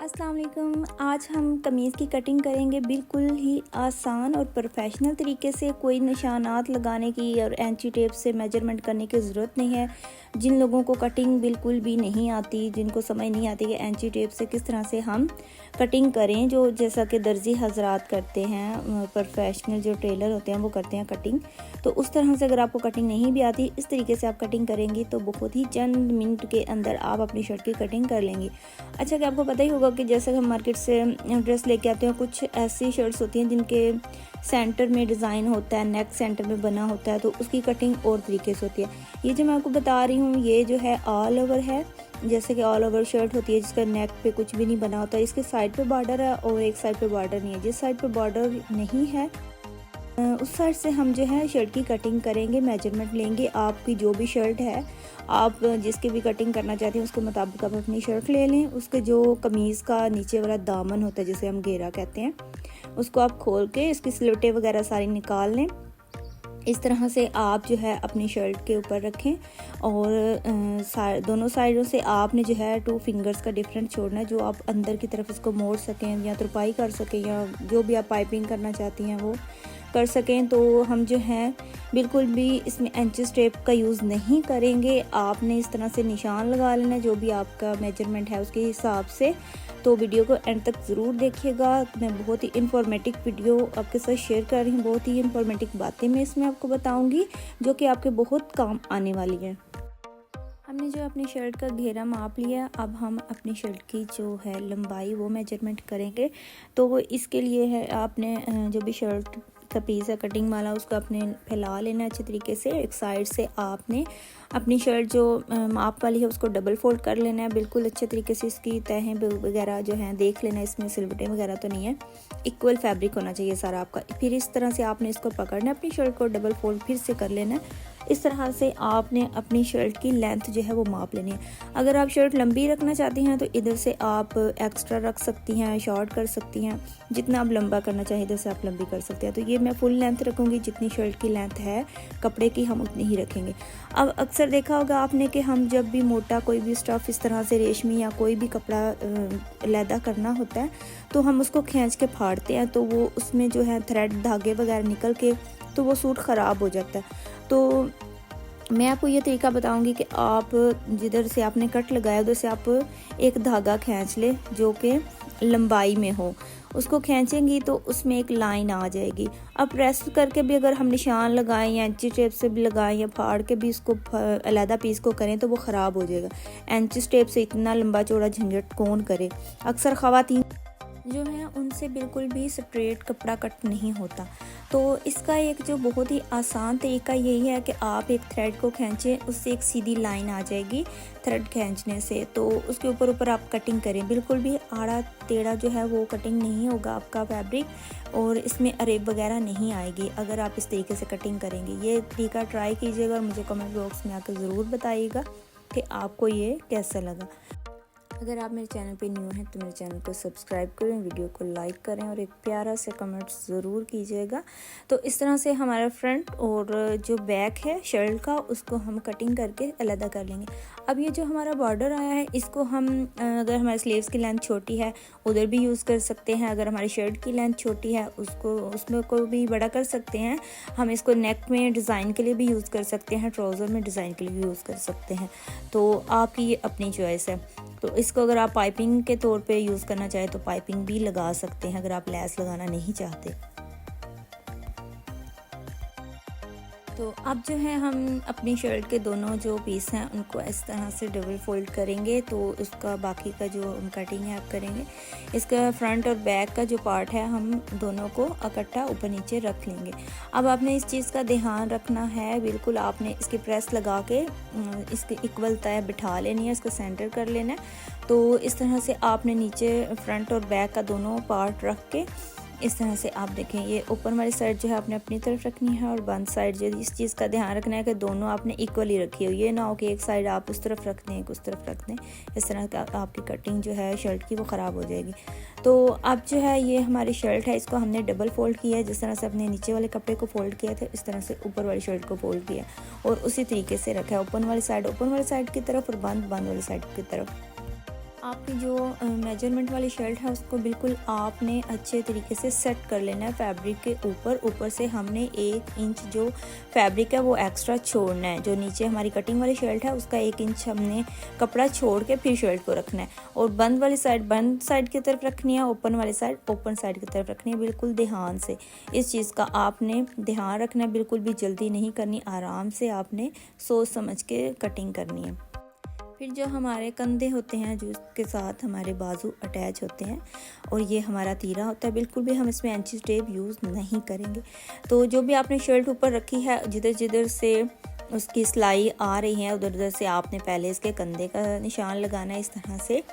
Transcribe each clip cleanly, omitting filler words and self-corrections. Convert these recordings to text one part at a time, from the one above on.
अस्सलाम वालेकुम। आज हम कमीज़ की कटिंग करेंगे बिल्कुल ही आसान और प्रोफेशनल तरीके से। कोई निशानात लगाने की और एंची टेप से मेजरमेंट करने की ज़रूरत नहीं है। जिन लोगों को कटिंग बिल्कुल भी नहीं आती, जिनको समझ नहीं आती कि एंची टेप से किस तरह से हम कटिंग करें, जो जैसा कि दर्जी हजरात करते हैं, प्रोफेशनल जो टेलर होते हैं वो करते हैं कटिंग, तो उस तरह से अगर आपको कटिंग नहीं भी आती, इस तरीके से आप कटिंग करेंगी तो बहुत ही चंद मिनट के अंदर आप अपनी शर्ट की कटिंग कर लेंगी। अच्छा, कि आपको पता ही होगा कि जैसे हम मार्केट से ड्रेस लेके आते हैं, कुछ ऐसी शर्ट्स होती हैं जिनके सेंटर में डिज़ाइन होता है, नेक सेंटर में बना होता है, तो उसकी कटिंग और तरीके से होती है। ये जो मैं आपको बता रही हूँ ये जो है ऑल ओवर है, जैसे कि ऑल ओवर शर्ट होती है जिसका नेक पे कुछ भी नहीं बना होता। इसके साइड पे बॉर्डर है और एक साइड पे बॉर्डर नहीं है। जिस साइड पे बॉर्डर नहीं है उस साइड से हम जो है शर्ट की कटिंग करेंगे, मेजरमेंट लेंगे। आपकी जो भी शर्ट है, आप जिसकी भी कटिंग करना चाहते हैं उसके मुताबिक आप अपनी शर्ट ले लें। उसके जो कमीज़ का नीचे वाला दामन होता है जिसे हम घेरा कहते हैं, उसको आप खोल के इसकी स्लिटें वगैरह सारी निकाल लें। इस तरह से आप जो है अपनी शर्ट के ऊपर रखें और दोनों साइडों से आपने जो है 2 फिंगर्स का डिफरेंस छोड़ना है, जो आप अंदर की तरफ इसको मोड़ सकें या तुरपाई कर सकें या जो भी आप पाइपिंग करना चाहती हैं वो कर सकें। तो हम जो है बिल्कुल भी इसमें इंचेस टेप का यूज़ नहीं करेंगे। आपने इस तरह से निशान लगा लेना जो भी आपका मेजरमेंट है उसके हिसाब से। तो वीडियो को एंड तक ज़रूर देखिएगा। मैं बहुत ही इंफॉर्मेटिव वीडियो आपके साथ शेयर कर रही हूँ। बहुत ही इंफॉर्मेटिव बातें मैं इसमें आपको बताऊँगी जो कि आपके बहुत काम आने वाली हैं। हमने जो अपनी शर्ट का घेरा माप लिया, अब हम अपनी शर्ट की जो है लंबाई वो मेजरमेंट करेंगे। तो इसके लिए है आपने जो भी शर्ट का पीस है कटिंग वाला, उसको आपने फैला लेना अच्छे तरीके से। एक साइड से आपने अपनी शर्ट जो माप वाली है उसको डबल फोल्ड कर लेना है बिल्कुल अच्छे तरीके से। इसकी तहें वगैरह जो हैं देख लेना, इसमें सिलवटें वगैरह तो नहीं है, इक्वल फैब्रिक होना चाहिए सारा आपका। फिर इस तरह से आपने इसको पकड़ना है, अपनी शर्ट को डबल फोल्ड फिर से कर लेना है। इस तरह से आपने अपनी शर्ट की लेंथ जो है वो माप लेनी है। अगर आप शर्ट लंबी रखना चाहती हैं तो इधर से आप एक्स्ट्रा रख सकती हैं, शॉर्ट कर सकती हैं। जितना आप लंबा करना चाहें इधर से आप लंबी कर सकते हैं। तो ये मैं फुल लेंथ रखूँगी, जितनी शर्ट की लेंथ है कपड़े की हम उतनी ही रखेंगे। अब अक्सर देखा होगा आपने कि हम जब भी मोटा कोई भी स्टफ़ इस तरह से रेशमी या कोई भी कपड़ा लैदा करना होता है तो हम उसको खींच के फाड़ते हैं, तो वो उसमें जो है थ्रेड धागे वगैरह निकल के तो वो सूट ख़राब हो जाता है। तो मैं आपको ये तरीका बताऊंगी कि आप जिधर से आपने कट लगाया उधर से आप एक धागा खींच ले जो कि लंबाई में हो। उसको खींचेंगी तो उसमें एक लाइन आ जाएगी। अब प्रेस करके भी अगर हम निशान लगाएं या इंची टेप से भी लगाएं या फाड़ के भी इसको अलहदा पीस को करें तो वो ख़राब हो जाएगा। इंची टेप से इतना लंबा चौड़ा झंझट कौन करे। अक्सर ख़वातीन जो है उनसे बिल्कुल भी स्ट्रेट कपड़ा कट नहीं होता। तो इसका एक जो बहुत ही आसान तरीका यही है कि आप एक थ्रेड को खींचें, उससे एक सीधी लाइन आ जाएगी थ्रेड खींचने से। तो उसके ऊपर ऊपर आप कटिंग करें, बिल्कुल भी आड़ा टेढ़ा जो है वो कटिंग नहीं होगा आपका फैब्रिक, और इसमें अरेब वगैरह नहीं आएगी अगर आप इस तरीके से कटिंग करेंगे। ये तरीका ट्राई कीजिएगा और मुझे कमेंट बॉक्स में आकर ज़रूर बताइएगा कि आपको ये कैसा लगा। अगर आप मेरे चैनल पे न्यू हैं तो मेरे चैनल को सब्सक्राइब करें, वीडियो को लाइक करें और एक प्यारा सा कमेंट ज़रूर कीजिएगा। तो इस तरह से हमारा फ्रंट और जो बैक है शर्ट का उसको हम कटिंग करके अलग कर लेंगे। अब ये जो हमारा बॉर्डर आया है इसको हम अगर हमारे स्लीव्स की लेंथ छोटी है उधर भी यूज़ कर सकते हैं। अगर हमारी शर्ट की लेंथ छोटी है उसमें को भी बड़ा कर सकते हैं। हम इसको नेक में डिज़ाइन के लिए भी यूज़ कर सकते हैं, ट्राउज़र में डिज़ाइन के लिए भी यूज़ कर सकते हैं। तो आपकी ये अपनी चॉइस है। तो इसको अगर आप पाइपिंग के तौर पे यूज़ करना चाहें तो पाइपिंग भी लगा सकते हैं अगर आप लेस लगाना नहीं चाहते। तो अब जो है हम अपनी शर्ट के दोनों जो पीस हैं उनको इस तरह से डबल फोल्ड करेंगे, तो उसका बाकी का जो कटिंग है आप करेंगे। इसका फ्रंट और बैक का जो पार्ट है हम दोनों को इकट्ठा ऊपर नीचे रख लेंगे। अब आपने इस चीज़ का ध्यान रखना है, बिल्कुल आपने इसकी प्रेस लगा के इसकी इक्वल तय बिठा लेनी है, इसको सेंटर कर लेना है। तो इस तरह से आपने नीचे फ्रंट और बैक का दोनों पार्ट रख के इस तरह से आप देखें, ये ऊपर वाली साइड जो है आपने अपनी तरफ रखनी है और बंद साइड जो इस चीज़ का ध्यान रखना है कि दोनों आपने इक्वली रखी हो। ये ना हो कि एक साइड आप उस तरफ रख दें एक उस तरफ रख दें, इस तरह का आपकी कटिंग जो है शर्ट की वो ख़राब हो जाएगी। तो अब जो है ये हमारी शर्ट है, इसको हमने डबल फोल्ड किया है। जिस तरह से अपने नीचे वाले कपड़े को फोल्ड किया था इस तरह से ऊपर वाली शर्ट को फोल्ड किया और उसी तरीके से रखा है, ओपन वाली साइड की तरफ और बंद वाली साइड की तरफ। आपकी जो मेजरमेंट वाली शर्ट है उसको बिल्कुल आपने अच्छे तरीके से सेट कर लेना है फैब्रिक के ऊपर से हमने 1 इंच जो फैब्रिक है वो एक्स्ट्रा छोड़ना है। जो नीचे हमारी कटिंग वाली शर्ट है उसका 1 इंच हमने कपड़ा छोड़ के फिर शर्ट को रखना है, और बंद वाली साइड बंद साइड की तरफ रखनी है, ओपन वाली साइड ओपन साइड की तरफ रखनी है। बिल्कुल ध्यान से इस चीज़ का आपने ध्यान रखना है, बिल्कुल भी जल्दी नहीं करनी, आराम से आपने सोच समझ के कटिंग करनी है। फिर जो हमारे कंधे होते हैं जिसके साथ हमारे बाजू अटैच होते हैं, और ये हमारा तीरा होता है, बिल्कुल भी हम इसमें एंची टेप यूज़ नहीं करेंगे। तो जो भी आपने शर्ट ऊपर रखी है, जिधर जिधर से उसकी सिलाई आ रही है उधर उधर से आपने पहले इसके कंधे का निशान लगाना है। इस तरह से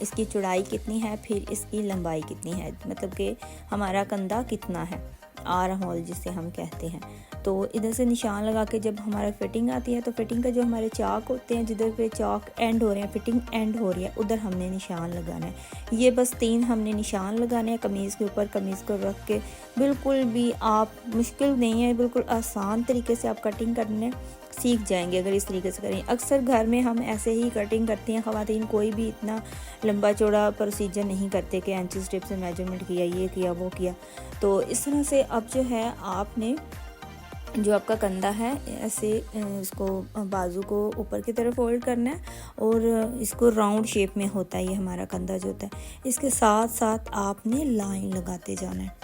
इसकी चौड़ाई कितनी है, फिर इसकी लंबाई कितनी है, मतलब कि हमारा कंधा कितना है, आर्म होल जिसे हम कहते हैं। तो इधर से निशान लगा के जब हमारा फिटिंग आती है तो फिटिंग का जो हमारे चाक होते हैं, जिधर पे चाक एंड हो रहे हैं, फिटिंग एंड हो रही है, उधर हमने निशान लगाना है। ये बस 3 हमने निशान लगाने हैं कमीज़ के ऊपर। कमीज़ को रख के बिल्कुल भी आप मुश्किल नहीं है, बिल्कुल आसान तरीके से आप कटिंग करने सीख जाएंगे अगर इस तरीके से करें। अक्सर घर में हम ऐसे ही कटिंग करती हैं ख़वातीन, कोई भी इतना लंबा चौड़ा प्रोसीजर नहीं करते कि इंची टेप से मेजरमेंट किया, ये किया, वो किया। तो इस तरह से अब जो है आपने जो आपका कंधा है ऐसे इसको बाजू को ऊपर की तरफ फोल्ड करना है, और इसको राउंड शेप में होता है ये हमारा कंधा जो होता है। इसके साथ साथ आपने लाइन लगाते जाना है,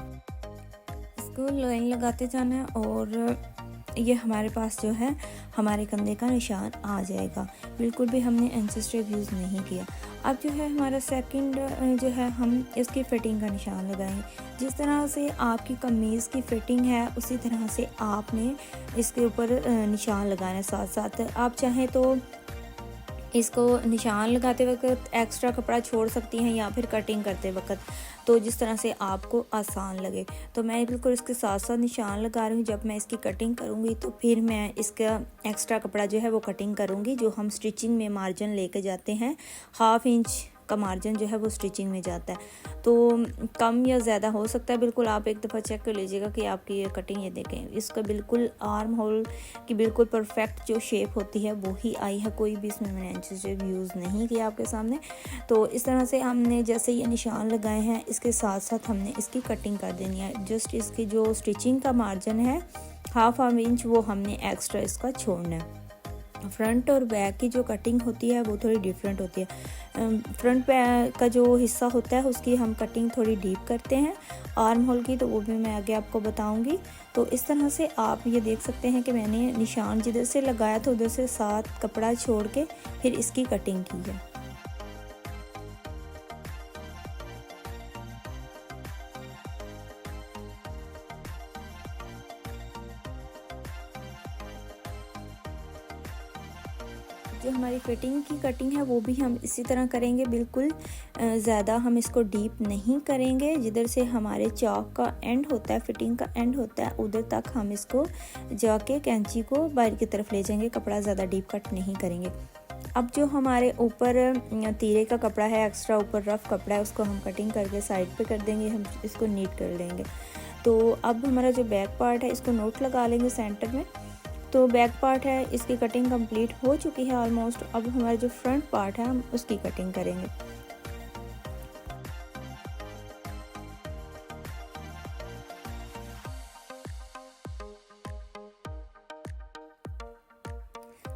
इसको लाइन लगाते जाना है, और ये हमारे पास जो है हमारे कंधे का निशान आ जाएगा। बिल्कुल भी हमने इंची टेप यूज़ नहीं किया। अब जो है हमारा सेकंड जो है हम इसकी फ़िटिंग का निशान लगाएंगे। जिस तरह से आपकी कमीज़ की फ़िटिंग है उसी तरह से आपने इसके ऊपर निशान लगाना है। साथ साथ आप चाहें तो इसको निशान लगाते वक्त एक्स्ट्रा कपड़ा छोड़ सकती हैं, या फिर कटिंग करते वक्त, तो जिस तरह से आपको आसान लगे। तो मैं बिल्कुल इसके साथ साथ निशान लगा रही हूँ। जब मैं इसकी कटिंग करूँगी तो फिर मैं इसका एक्स्ट्रा कपड़ा जो है वो कटिंग करूँगी। जो हम स्टिचिंग में मार्जिन लेके जाते हैं, 1/2 इंच का मार्जिन जो है वो स्टिचिंग में जाता है, तो कम या ज़्यादा हो सकता है। बिल्कुल आप एक दफ़ा चेक कर लीजिएगा कि आपकी ये कटिंग, ये देखें इसका बिल्कुल आर्म होल की बिल्कुल परफेक्ट जो शेप होती है वो ही आई है। कोई भी इसमें मैंने इंची टेप यूज़ नहीं किया आपके सामने। तो इस तरह से हमने जैसे ये निशान लगाए हैं, इसके साथ साथ हमने इसकी कटिंग कर देनी है। जस्ट इसकी जो स्टिचिंग का मार्जिन है 1/2 इंच वो हमने एक्स्ट्रा इसका छोड़ना है। फ्रंट और बैक की जो कटिंग होती है वो थोड़ी डिफरेंट होती है। फ्रंट का जो हिस्सा होता है उसकी हम कटिंग थोड़ी डीप करते हैं, आर्म होल की, तो वो भी मैं आगे आपको बताऊंगी। तो इस तरह से आप ये देख सकते हैं कि मैंने निशान जिधर से लगाया था उधर से 7 कपड़ा छोड़ के फिर इसकी कटिंग की है। जो हमारी फिटिंग की कटिंग है वो भी हम इसी तरह करेंगे। बिल्कुल ज़्यादा हम इसको डीप नहीं करेंगे। जिधर से हमारे चाक का एंड होता है, फिटिंग का एंड होता है, उधर तक हम इसको जाके कैंची को बाहर की तरफ ले जाएंगे। कपड़ा ज़्यादा डीप कट नहीं करेंगे। अब जो हमारे ऊपर तीरे का कपड़ा है, एक्स्ट्रा ऊपर रफ कपड़ा है, उसको हम कटिंग करके साइड पे कर देंगे। हम इसको नीट कर लेंगे। तो अब हमारा जो बैक पार्ट है इसको नोट लगा लेंगे सेंटर में। तो बैक पार्ट है इसकी कटिंग कंप्लीट हो चुकी है ऑलमोस्ट। अब हमारा जो फ्रंट पार्ट है हम उसकी कटिंग करेंगे।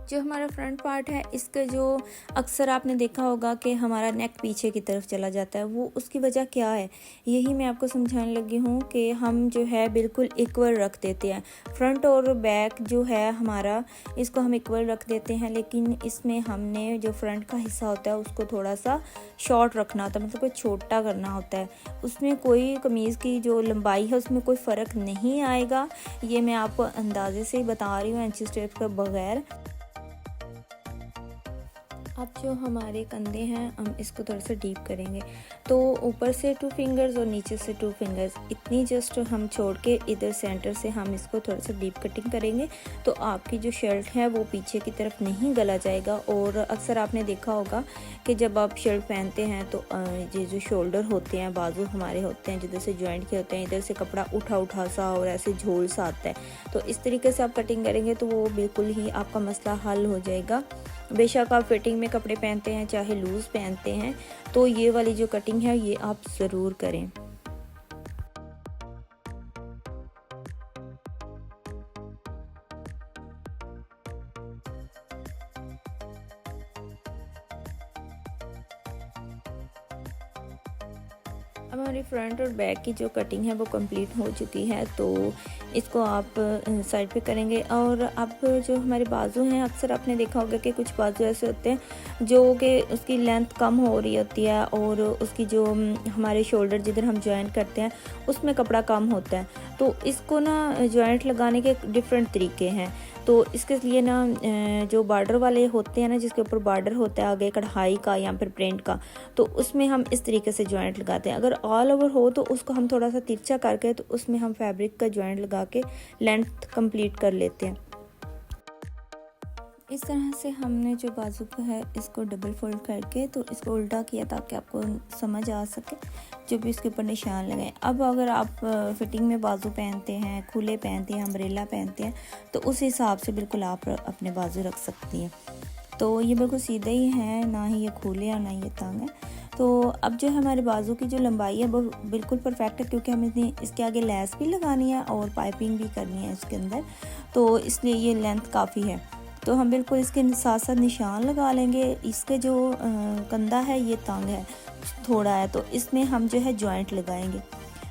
जो हमारा फ्रंट पार्ट है इसका जो अक्सर आपने देखा होगा कि हमारा नेक पीछे की तरफ चला जाता है, वो उसकी वजह क्या है यही मैं आपको समझाने लगी हूँ कि हम जो है बिल्कुल इक्वल रख देते हैं। फ्रंट और बैक जो है हमारा इसको हम इक्वल रख देते हैं, लेकिन इसमें हमने जो फ्रंट का हिस्सा होता है उसको थोड़ा सा शॉर्ट रखना होता है, मतलब कोई छोटा करना होता है। उसमें कोई कमीज़ की जो लंबाई है उसमें कोई फ़र्क नहीं आएगा। ये मैं आपको अंदाजे से ही बता रही हूँ इंची टेप के बगैर। अब जो हमारे कंधे हैं हम इसको थोड़ा सा डीप करेंगे। तो ऊपर से 2 फिंगर्स और नीचे से 2 फिंगर्स इतनी जस्ट हम छोड़ के इधर सेंटर से हम इसको थोड़ा सा डीप कटिंग करेंगे। तो आपकी जो शर्ट है वो पीछे की तरफ नहीं गला जाएगा। और अक्सर आपने देखा होगा कि जब आप शर्ट पहनते हैं तो ये जो शोल्डर होते हैं, बाजू हमारे होते हैं जिधर से जॉइंट के होते हैं, इधर से कपड़ा उठा सा और ऐसे झोल सा आता है। तो इस तरीके से आप कटिंग करेंगे तो वो बिल्कुल ही आपका मसला हल हो जाएगा। बेशक आप फिटिंग में कपड़े पहनते हैं चाहे लूज़ पहनते हैं, तो ये वाली जो कटिंग है ये आप ज़रूर करें। अब हमारी फ्रंट और बैक की जो कटिंग है वो कंप्लीट हो चुकी है, तो इसको आप साइड पे करेंगे। और अब जो हमारे बाजू हैं, अक्सर आपने देखा होगा कि कुछ बाजू ऐसे होते हैं जो कि उसकी लेंथ कम हो रही होती है और उसकी जो हमारे शोल्डर जिधर हम जॉइंट करते हैं उसमें कपड़ा कम होता है। तो इसको ना जॉइंट लगाने के डिफरेंट तरीके हैं। तो इसके लिए ना जो बॉर्डर वाले होते हैं ना, जिसके ऊपर बॉर्डर होता है आगे कढ़ाई का या फिर प्रिंट का, तो उसमें हम इस तरीके से जॉइंट लगाते हैं। अगर ऑल ओवर हो तो उसको हम थोड़ा सा तिरछा करके तो उसमें हम फैब्रिक का जॉइंट लगा के लेंथ कंप्लीट कर लेते हैं। इस तरह से हमने जो बाजू का है इसको डबल फोल्ड करके तो इसको उल्टा किया ताकि आपको समझ आ सके जो भी इसके ऊपर निशान लगाए। अब अगर आप फिटिंग में बाजू पहनते हैं, खुले पहनते हैं, अम्ब्रेला पहनते हैं, तो उस हिसाब से बिल्कुल आप अपने बाजू रख सकती हैं। तो ये बिल्कुल सीधे ही हैं, ना ही ये खुले और ना ही ये तंग है। तो अब जो हमारे बाजू की जो लंबाई है वो बिल्कुल परफेक्ट है, क्योंकि हमें इसके आगे लेस भी लगानी है और पाइपिंग भी करनी है इसके अंदर, तो इसलिए ये लेंथ काफ़ी है। तो हम बिल्कुल इसके साथ साथ निशान लगा लेंगे। इसके जो कंधा है ये तंग है, थोड़ा है, तो इसमें हम जो है जॉइंट लगाएंगे।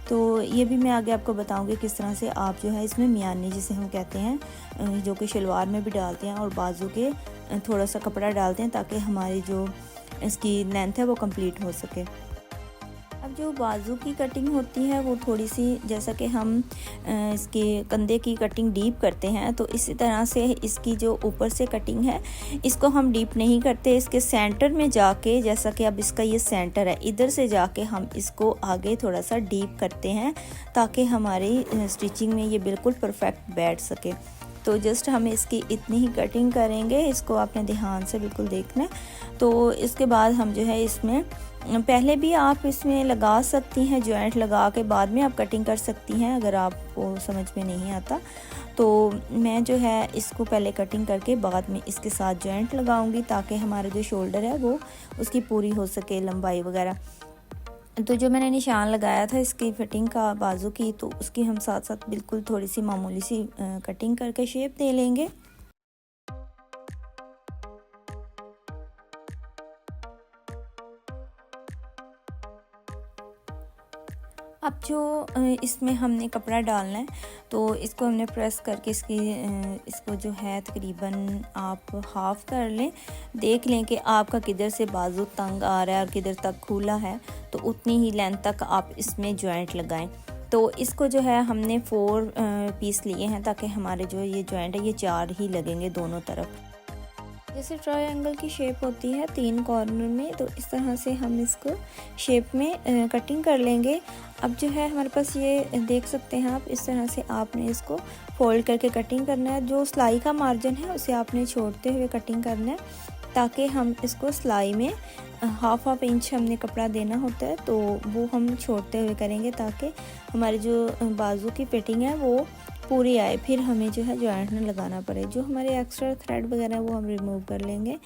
तो ये भी मैं आगे आपको बताऊंगी किस तरह से आप जो है इसमें मियानी जिसे हम कहते हैं, जो कि शलवार में भी डालते हैं और बाजू के थोड़ा सा कपड़ा डालते हैं ताकि हमारी जो इसकी लेंथ है वो कंप्लीट हो सके। अब जो बाजू की कटिंग होती है वो थोड़ी सी, जैसा कि हम इसके कंधे की कटिंग डीप करते हैं, तो इसी तरह से इसकी जो ऊपर से कटिंग है इसको हम डीप नहीं करते। इसके सेंटर में जाके, जैसा कि अब इसका ये सेंटर है, इधर से जाके हम इसको आगे थोड़ा सा डीप करते हैं ताकि हमारी स्टिचिंग में ये बिल्कुल परफेक्ट बैठ सके। तो जस्ट हम इसकी इतनी ही कटिंग करेंगे, इसको आपने ध्यान से बिल्कुल देखना है। तो इसके बाद हम जो है इसमें पहले भी आप इसमें लगा सकती हैं, जॉइंट लगा के बाद में आप कटिंग कर सकती हैं अगर आपको समझ में नहीं आता। तो मैं जो है इसको पहले कटिंग करके बाद में इसके साथ जॉइंट लगाऊंगी ताकि हमारा जो शोल्डर है वो उसकी पूरी हो सके लंबाई वगैरह। तो जो मैंने निशान लगाया था इसकी फिटिंग का बाजू की, तो उसकी हम साथ साथ बिल्कुल थोड़ी सी मामूली सी कटिंग करके शेप दे लेंगे। अब जो इसमें हमने कपड़ा डालना है, तो इसको हमने प्रेस करके इसको जो है तकरीबन आप हाफ़ कर लें। देख लें कि आपका किधर से बाजू तंग आ रहा है और किधर तक खुला है, तो उतनी ही लेंथ तक आप इसमें जॉइंट लगाएं। तो इसको जो है हमने 4 पीस लिए हैं ताकि हमारे जो ये जॉइंट है ये 4 ही लगेंगे दोनों तरफ। जैसे ट्रायंगल की शेप होती है 3 कॉर्नर में, तो इस तरह से हम इसको शेप में कटिंग कर लेंगे। अब जो है हमारे पास ये देख सकते हैं आप, इस तरह से आपने इसको फोल्ड करके कटिंग करना है। जो सिलाई का मार्जिन है उसे आपने छोड़ते हुए कटिंग करना है ताकि हम इसको सिलाई में हाफ इंच हमने कपड़ा देना होता है, तो वो हम छोड़ते हुए करेंगे ताकि हमारी जो बाजू की फिटिंग है वो पूरी आए, फिर हमें जो है जॉइंट ना लगाना पड़े। जो हमारे एक्स्ट्रा थ्रेड वगैरह है वो हम रिमूव कर लेंगे।